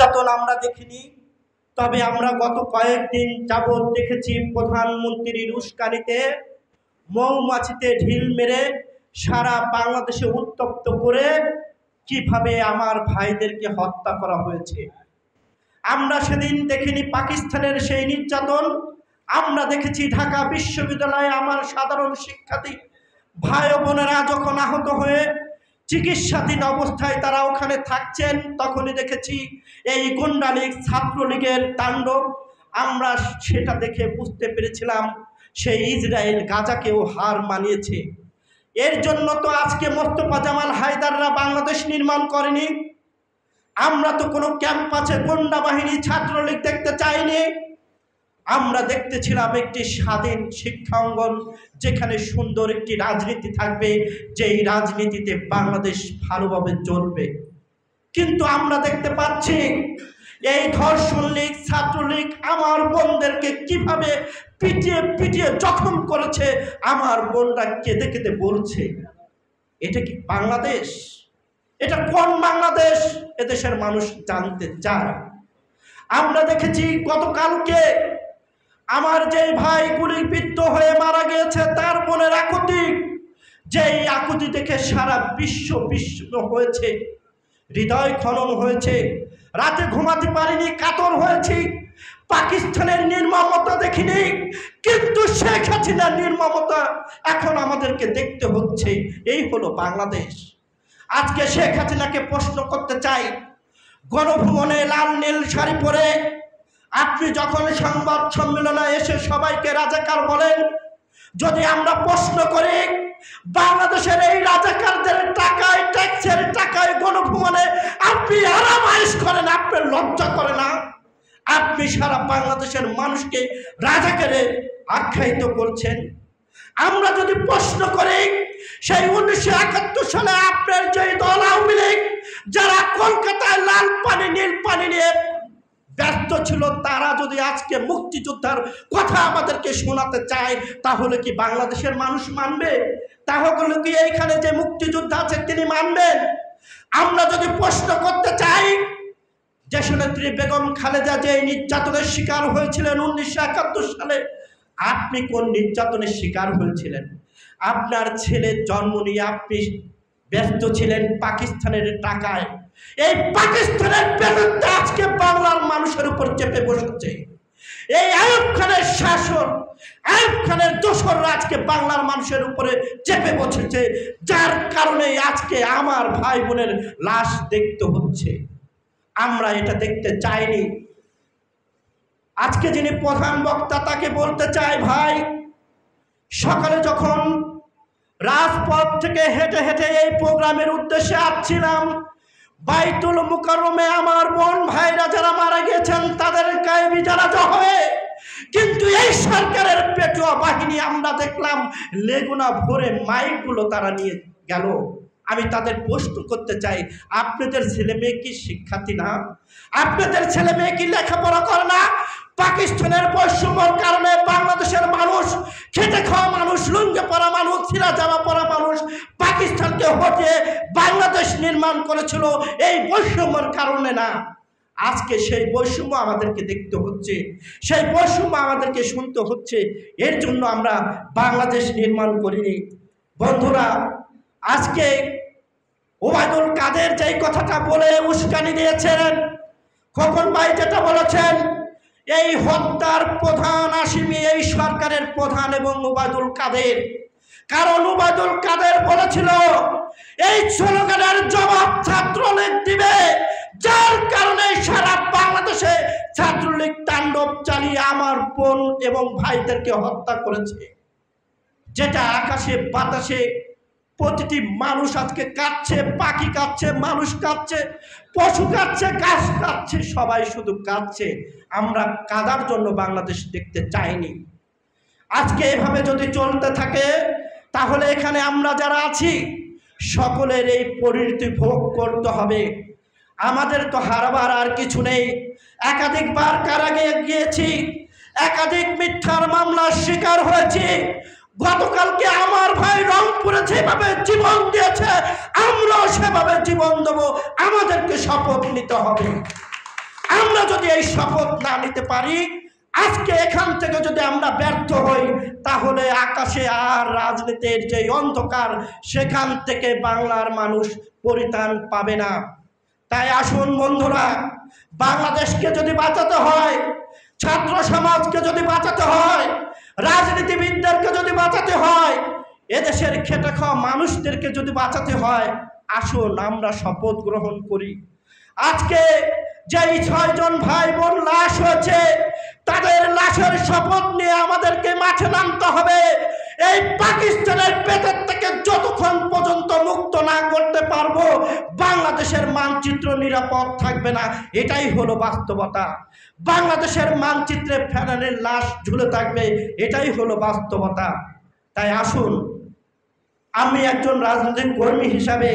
নির্যাতন আমরা দেখিনি, তবে আমরা গত কয়েকদিন যাবৎ দেখেছি প্রধানমন্ত্রীর উস্কানিতে মৌমাছিতে ঢিল মেরে সারা বাংলাদেশে উত্তপ্ত করে কিভাবে আমার ভাইদেরকে হত্যা করা হয়েছে। আমরা সেদিন দেখিনি পাকিস্তানের সেই নির্যাতন, আমরা দেখেছি ঢাকা বিশ্ববিদ্যালয়ে আমার সাধারণ শিক্ষার্থী ভাই ও বোনেরা যখন আহত হয়ে চিকিৎসাধীন অবস্থায় তারা ওখানে থাকছেন, তখনই দেখেছি এই গুন্ডালীগ ছাত্রলীগের তাণ্ডব। আমরা সেটা দেখে বুঝতে পেরেছিলাম সেই ইসরায়েল গাজাকেও হার মানিয়েছে। এর জন্য তো আজকে মোস্তফা জামাল হায়দাররা বাংলাদেশ নির্মাণ করেনি। আমরা তো কোনো ক্যাম্পাসে গুন্ডা বাহিনী ছাত্রলীগ দেখতে চাইনি। আমরা দেখতেছিলাম একটি স্বাধীন শিক্ষা অঙ্গন, যেখানে সুন্দর একটি রাজনীতি থাকবে, যেই রাজনীতিতে বাংলাদেশ ভালোভাবে চলবে। কিন্তু আমরা দেখতে পাচ্ছি এই ধর্ষণ লীগ ছাত্রলীগ আমার বোনদেরকে কিভাবে পিটিয়ে পিটিয়ে জখম করেছে। আমার বোনরা কেঁদে কেঁদে বলছে, এটা কি বাংলাদেশ? এটা কোন বাংলাদেশ? এদেশের মানুষ জানতে চায়। আমরা দেখেছি গতকালকে আমার যে ভাই গুলিবিদ্ধ হয়ে মারা গিয়েছে তার বোনের আকুতি, যেই আকুতি দেখে সারা বিশ্ব বিস্মিত হয়েছে, হৃদয় খনন হয়েছে, রাতে ঘুমাতে পারিনি, কাতর হয়েছি। পাকিস্তানের নির্মমতা দেখিনি, কিন্তু শেখ হাসিনার নির্মমতা এখন আমাদেরকে দেখতে হচ্ছে। এই হলো বাংলাদেশ। আজকে শেখ হাসিনাকে প্রশ্ন করতে চাই, গণভবনে লাল নীল শাড়ি পরে আপনি যখন সংবাদ সম্মেলনে এসে সবাইকে রাজাকার বলেন, যদি আমরা প্রশ্ন করি বাংলাদেশের এই রাজাকারদের টাকায়, ট্যাক্সের টাকায় গণভবনে আপনি আরামাইশ করেন, আপনার লজ্জা করে না? আপনি সারা বাংলাদেশের মানুষকে রাজাকারে আখ্যায়িত করছেন। আমরা যদি প্রশ্ন করি সেই 1971 সালে আপনার যে দল আওয়ামী লীগ, যারা কলকাতায় লাল পানি নীল পানি নিয়ে ব্যস্ত ছিল, তারা যদি আজকে মুক্তিযোদ্ধার কথা আমাদেরকে শোনাতে চায়, তাহলে কি বাংলাদেশের মানুষ মানবে? তাহলে কি এইখানে যে মুক্তিযোদ্ধা আছে তিনি মানবেন? আমরা যদি প্রশ্ন করতে চাই, দেশনেত্রী বেগম খালেদা যে নির্যাতনের শিকার হয়েছিলেন 1971 সালে, আপনি কোন নির্যাতনের শিকার হয়েছিলেন? আপনার ছেলের জন্ম নিয়ে আপনি ব্যস্ত ছিলেন পাকিস্তানের টাকায়। এই পাকিস্তানের বিরুদ্ধে আজকে বাংলার মানুষের উপর চেপে বসেছে এই আইয়ুব খানের শাসন। আইয়ুব খানের দোসররা আজকে বাংলার মানুষের উপরে চেপে বসেছে, যার কারণে আজকে আমার ভাই বোনের লাশ দেখতে হচ্ছে। আমরা এটা দেখতে চাইনি। আজকে যিনি প্রধান বক্তা তাকে বলতে চাই, ভাই, সকালে যখন রাজপথ থেকে হেঁটে হেঁটে এই প্রোগ্রামের উদ্দেশ্যে আসছিলাম, বাইতুল মুকাররমে আমার বোন ভাইরা যারা মারা গেছেন তাদের গায়েবী জানাজা হবে, কিন্তু এই সরকারের পেটুয়া বাহিনী আমরা দেখলাম লেগুনা ভরে মাইকগুলো তারা নিয়ে গেল। আমি তাদের প্রশ্ন করতে চাই, আপনাদের ছেলে মেয়ে কি শিক্ষার্থী না? আপনাদের ছেলে মেয়ে কি লেখাপড়া করে না? পাকিস্তানের বৈষম্যের কারণে বাংলাদেশের মানুষ, খেটে খাওয়া মানুষ, লুঙ্গি পরা মানুষ, ছিঁড়া জামা পরা মানুষ পাকিস্তানকে হটিয়ে বাংলাদেশ নির্মাণ করেছিল এই বৈষম্যের কারণে না। আজকে সেই বৈষম্য আমাদেরকে দেখতে হচ্ছে, সেই বৈষম্য আমাদেরকে শুনতে হচ্ছে। এর জন্য আমরা বাংলাদেশ নির্মাণ করিনি। বন্ধুরা, আজকে ওবায়দুল কাদের যেই কথাটা বলে উস্কানি দিয়েছেন, খোকন ভাই যেটা বলেছেন, এই হত্যার প্রধান আসামি এই সরকারের প্রধান এবং ওবায়দুল কাদের। কারণ ওবায়দুল কাদের বলেছিল এই স্লোগানের জবাব ছাত্রলীগ দিবে, যার কারণে সারা বাংলাদেশে ছাত্রলীগ তাণ্ডব চালিয়ে আমার বোন এবং ভাইদেরকে হত্যা করেছে। যেটা আকাশে বাতাসে প্রতিটি মানুষ আজকে কাঁদছে, পাখি কাঁদছে, মানুষ কাঁদছে, পশু কাঁদছে, গাছ কাঁদছে, সবাই শুধু কাঁদছে। আমরা কাঁদার জন্য বাংলাদেশ দেখতে চাইনি। আজকে এভাবে যদি চলতে থাকে তাহলে এখানে আমরা যারা আছি সকলের এই পরিণতি ভোগ করতে হবে। আমাদের তো হারবার আর কিছু নেই। একাধিকবার কারাগারে গিয়েছি, একাধিক মিথ্যার মামলার শিকার হয়েছি। গতকালকে আমার ভাই রংপুরে যেভাবে জীবন দিয়েছে আমরাও সেভাবে জীবন দেব। আমাদেরকে শপথ নিতে হবে। আমরা যদি এই শপথ না নিতে পারি, আজকে এখান থেকে যদি আমরা ব্যর্থ হই, তাহলে আকাশে আর রাজনীতির যে অন্ধকার, সেখান থেকে বাংলার মানুষ পরিত্রাণ পাবে না। তাই আসুন বন্ধুরা, বাংলাদেশকে যদি বাঁচাতে হয়, ছাত্র সমাজকে যদি বাঁচাতে হয়, রাজনীতিবিদদেরকে যদি বাঁচাতে হয়, এদেশের খেটে খাওয়া মানুষদেরকে যদি বাঁচাতে হয়, আসুন আমরা শপথ গ্রহণ করি। আজকে যেই 6 জন ভাই বোন লাশ হয়েছে, তাদের লাশের শপথ নিয়ে আমাদেরকে মাঠে নামতে হবে। এই পাকিস্তানের পেটের থেকে যতক্ষণ পর্যন্ত মুক্ত না করতে পারবো, বাংলাদেশের মানচিত্র নিরাপদ থাকবে না। এটাই হলো বাস্তবতা। বাংলাদেশের মানচিত্রে ফেরানের লাশ ঝুলে থাকবে, এটাই হলো বাস্তবতা। তাই আসুন, আমি একজন রাজনৈতিক কর্মী হিসাবে